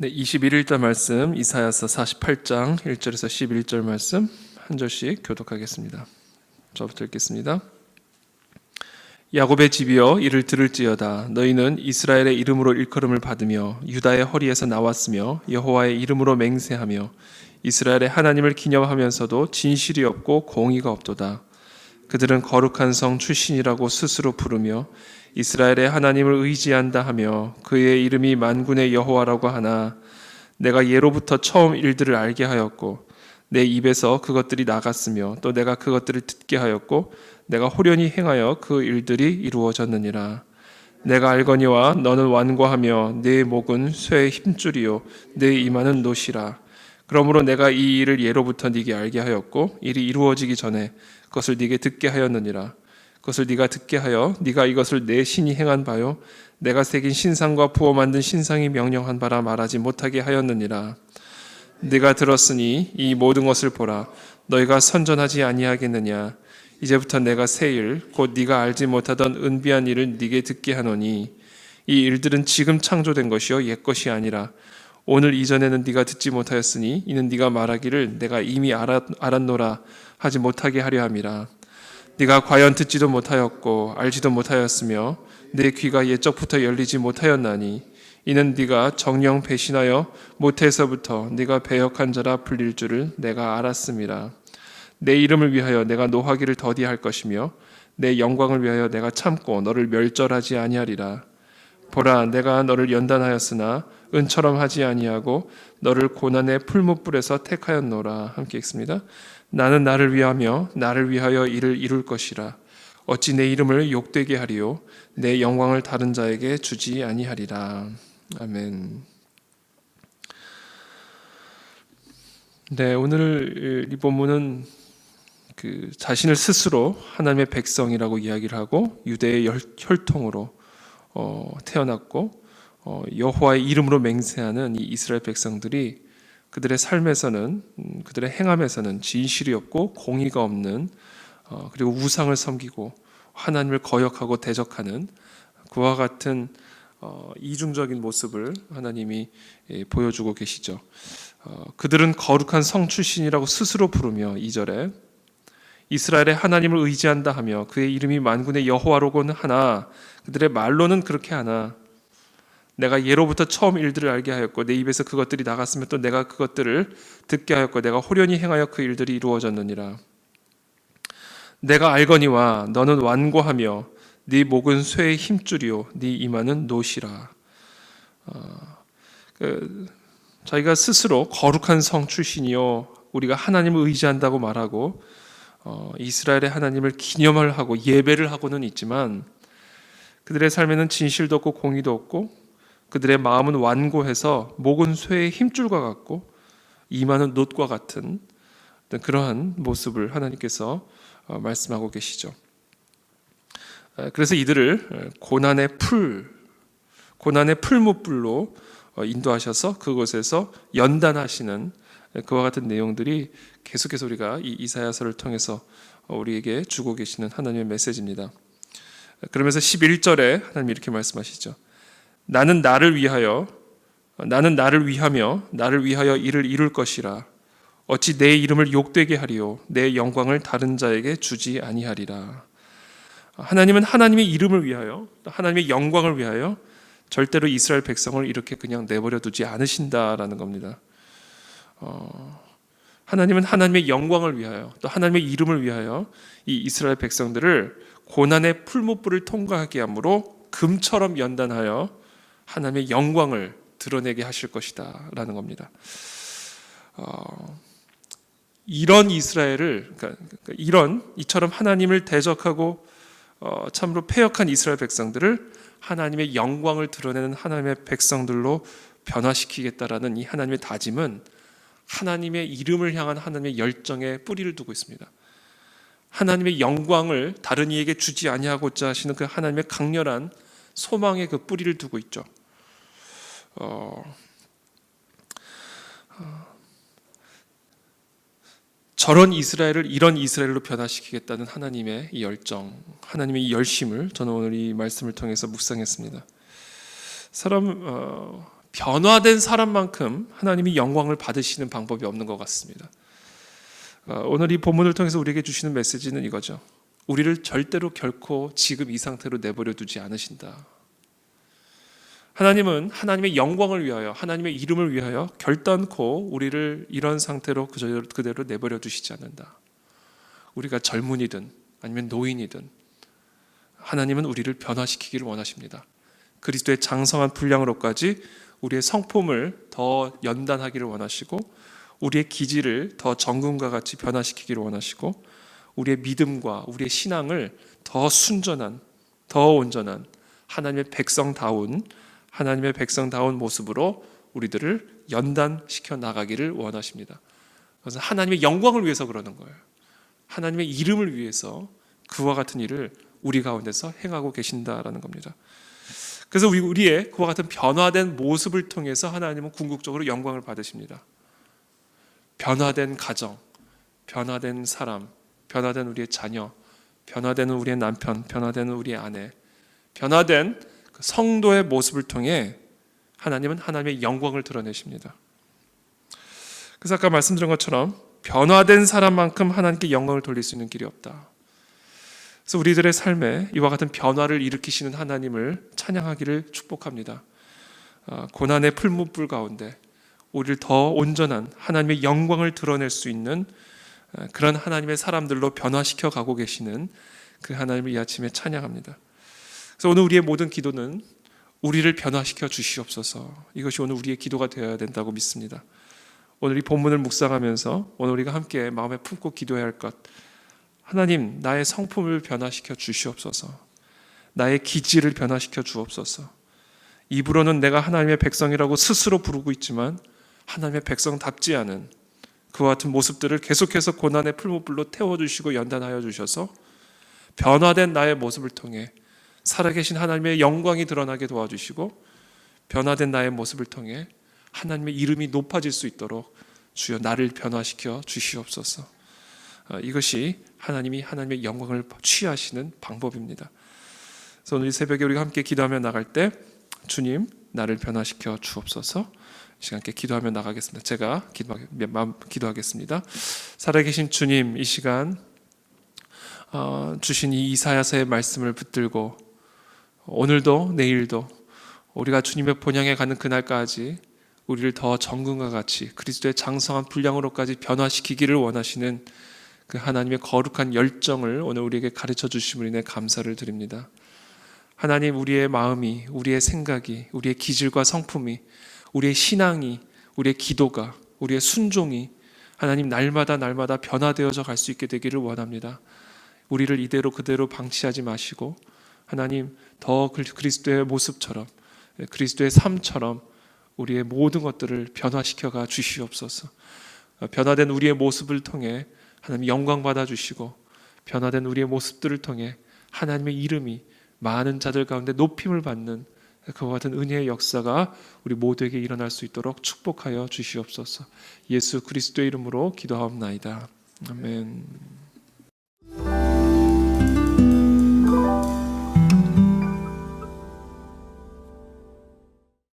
네, 21일자 말씀 이사야서 48장 1절에서 11절 말씀 한 절씩 교독하겠습니다. 저부터 읽겠습니다. 야곱의 집이여 이를 들을지어다. 너희는 이스라엘의 이름으로 일컬음을 받으며 유다의 허리에서 나왔으며 여호와의 이름으로 맹세하며 이스라엘의 하나님을 기념하면서도 진실이 없고 공의가 없도다. 그들은 거룩한 성 출신이라고 스스로 부르며 이스라엘의 하나님을 의지한다 하며 그의 이름이 만군의 여호와라고 하나 내가 예로부터 처음 일들을 알게 하였고 내 입에서 그것들이 나갔으며 또 내가 그것들을 듣게 하였고 내가 호련히 행하여 그 일들이 이루어졌느니라. 내가 알거니와 너는 완고하며 내 목은 쇠의 힘줄이요 내 이마는 노시라. 그러므로 내가 이 일을 예로부터 네게 알게 하였고 일이 이루어지기 전에 그것을 네게 듣게 하였느니라. 그것을 네가 듣게 하여 네가 이것을 내 신이 행한 바요 내가 새긴 신상과 부어 만든 신상이 명령한 바라 말하지 못하게 하였느니라. 네가 들었으니 이 모든 것을 보라. 너희가 선전하지 아니하겠느냐. 이제부터 내가 새 일 곧 네가 알지 못하던 은비한 일을 네게 듣게 하노니 이 일들은 지금 창조된 것이요 옛 것이 아니라 오늘 이전에는 네가 듣지 못하였으니 이는 네가 말하기를 내가 이미 알았노라 하지 못하게 하려 함이라. 네가 과연 듣지도 못하였고 알지도 못하였으며 내 귀가 옛적부터 열리지 못하였나니 이는 네가 정령 배신하여 못해서부터 네가 배역한 자라 불릴 줄을 내가 알았음이라. 내 이름을 위하여 내가 노하기를 더디할 것이며 내 영광을 위하여 내가 참고 너를 멸절하지 아니하리라. 보라, 내가 너를 연단하였으나 은처럼 하지 아니하고 너를 고난의 풀무불에서 택하였노라. 함께 읽습니다. 나는 나를 위하며 나를 위하여 이를 이룰 것이라. 어찌 내 이름을 욕되게 하리요 내 영광을 다른 자에게 주지 아니하리라. 아멘. 네, 오늘 이 본문은 자신을 스스로 하나님의 백성이라고 이야기를 하고 유대의 혈통으로 태어났고 여호와의 이름으로 맹세하는 이 이스라엘 백성들이 그들의 삶에서는 그들의 행함에서는 진실이 없고 공의가 없는 그리고 우상을 섬기고 하나님을 거역하고 대적하는 그와 같은 이중적인 모습을 하나님이 보여주고 계시죠. 그들은 거룩한 성 출신이라고 스스로 부르며 2절에 이스라엘의 하나님을 의지한다 하며 그의 이름이 만군의 여호와로고는 하나 그들의 말로는 그렇게 하나 내가 예로부터 처음 일들을 알게 하였고 내 입에서 그것들이 나갔으면 또 내가 그것들을 듣게 하였고 내가 호련히 행하여 그 일들이 이루어졌느니라. 내가 알거니와 너는 완고하며 네 목은 쇠의 힘줄이요 네 이마는 노시라. 자기가 스스로 거룩한 성 출신이요 우리가 하나님을 의지한다고 말하고 이스라엘의 하나님을 기념을 하고 예배를 하고는 있지만 그들의 삶에는 진실도 없고 공의도 없고 그들의 마음은 완고해서 목은 쇠의 힘줄과 같고 이마는 놋과 같은 그러한 모습을 하나님께서 말씀하고 계시죠. 그래서 이들을 고난의 풀무불로 인도하셔서 그곳에서 연단하시는 그와 같은 내용들이 계속해서 우리가 이 이사야서를 통해서 우리에게 주고 계시는 하나님의 메시지입니다. 그러면서 11절에 하나님이 이렇게 말씀하시죠. 나는 나를 위하며 나를 위하여 이를 이룰 것이라. 어찌 내 이름을 욕되게 하리요 내 영광을 다른 자에게 주지 아니하리라. 하나님은 하나님의 이름을 위하여 하나님의 영광을 위하여 절대로 이스라엘 백성을 이렇게 그냥 내버려 두지 않으신다라는 겁니다. 하나님은 하나님의 영광을 위하여 또 하나님의 이름을 위하여 이 이스라엘 백성들을 고난의 풀무불을 통과하게 함으로 금처럼 연단하여 하나님의 영광을 드러내게 하실 것이다 라는 겁니다. 이런 이스라엘을 이처럼 하나님을 대적하고 참으로 패역한 이스라엘 백성들을 하나님의 영광을 드러내는 하나님의 백성들로 변화시키겠다라는 이 하나님의 다짐은 하나님의 이름을 향한 하나님의 열정에 뿌리를 두고 있습니다. 하나님의 영광을 다른 이에게 주지 아니하고자 하시는 그 하나님의 강렬한 소망의 그 뿌리를 두고 있죠. 저런 이스라엘을 이런 이스라엘로 변화시키겠다는 하나님의 이 열정, 하나님의 이 열심을 저는 오늘 이 말씀을 통해서 묵상했습니다. 사람 변화된 사람만큼 하나님이 영광을 받으시는 방법이 없는 것 같습니다. 오늘 이 본문을 통해서 우리에게 주시는 메시지는 이거죠. 우리를 절대로 결코 지금 이 상태로 내버려 두지 않으신다. 하나님은 하나님의 영광을 위하여, 하나님의 이름을 위하여 결단코 우리를 이런 상태로 그대로 내버려 두시지 않는다. 우리가 젊은이든 아니면 노인이든 하나님은 우리를 변화시키기를 원하십니다. 그리스도의 장성한 분량으로까지 우리의 성품을 더 연단하기를 원하시고, 우리의 기질을 더 정금과 같이 변화시키기를 원하시고, 우리의 믿음과 우리의 신앙을 더 순전한, 더 온전한 하나님의 백성다운 모습으로 우리들을 연단시켜 나가기를 원하십니다. 그래서 하나님의 영광을 위해서 그러는 거예요. 하나님의 이름을 위해서 그와 같은 일을 우리 가운데서 행하고 계신다라는 겁니다. 그래서 우리의 그와 같은 변화된 모습을 통해서 하나님은 궁극적으로 영광을 받으십니다. 변화된 가정, 변화된 사람, 변화된 우리의 자녀, 변화된 우리의 남편, 변화된 우리의 아내, 변화된 성도의 모습을 통해 하나님은 하나님의 영광을 드러내십니다. 그래서 아까 말씀드린 것처럼 변화된 사람만큼 하나님께 영광을 돌릴 수 있는 길이 없다. 그래서 우리들의 삶에 이와 같은 변화를 일으키시는 하나님을 찬양하기를 축복합니다. 고난의 풀무불 가운데 우리를 더 온전한 하나님의 영광을 드러낼 수 있는 그런 하나님의 사람들로 변화시켜 가고 계시는 그 하나님을 이 아침에 찬양합니다. 그래서 오늘 우리의 모든 기도는 우리를 변화시켜 주시옵소서, 이것이 오늘 우리의 기도가 되어야 된다고 믿습니다. 오늘 이 본문을 묵상하면서 오늘 우리가 함께 마음에 품고 기도해야 할 것, 하나님, 나의 성품을 변화시켜 주시옵소서, 나의 기질을 변화시켜 주옵소서. 입으로는 내가 하나님의 백성이라고 스스로 부르고 있지만 하나님의 백성답지 않은 그와 같은 모습들을 계속해서 고난의 풀무불로 태워주시고 연단하여 주셔서 변화된 나의 모습을 통해 살아계신 하나님의 영광이 드러나게 도와주시고, 변화된 나의 모습을 통해 하나님의 이름이 높아질 수 있도록 주여 나를 변화시켜 주시옵소서. 이것이 하나님이 하나님의 영광을 취하시는 방법입니다. 그래서 오늘 이 새벽에 우리가 함께 기도하며 나갈 때 주님, 나를 변화시켜 주옵소서, 이 시간 함께 기도하며 나가겠습니다. 제가 기도하겠습니다. 살아계신 주님, 이 시간 주신 이 이사야서의 말씀을 붙들고 오늘도 내일도 우리가 주님의 본향에 가는 그날까지 우리를 더 정금과 같이 그리스도의 장성한 분량으로까지 변화시키기를 원하시는 그 하나님의 거룩한 열정을 오늘 우리에게 가르쳐 주심으로 인해 감사를 드립니다. 하나님, 우리의 마음이, 우리의 생각이, 우리의 기질과 성품이, 우리의 신앙이, 우리의 기도가, 우리의 순종이 하나님 날마다 변화되어져 갈 수 있게 되기를 원합니다. 우리를 이대로 그대로 방치하지 마시고 하나님, 더 그리스도의 모습처럼, 그리스도의 삶처럼 우리의 모든 것들을 변화시켜가 주시옵소서. 변화된 우리의 모습을 통해 하나님 영광 받아 주시고, 변화된 우리의 모습들을 통해 하나님의 이름이 많은 자들 가운데 높임을 받는 그와 같은 은혜의 역사가 우리 모두에게 일어날 수 있도록 축복하여 주시옵소서. 예수 그리스도의 이름으로 기도하옵나이다. 아멘.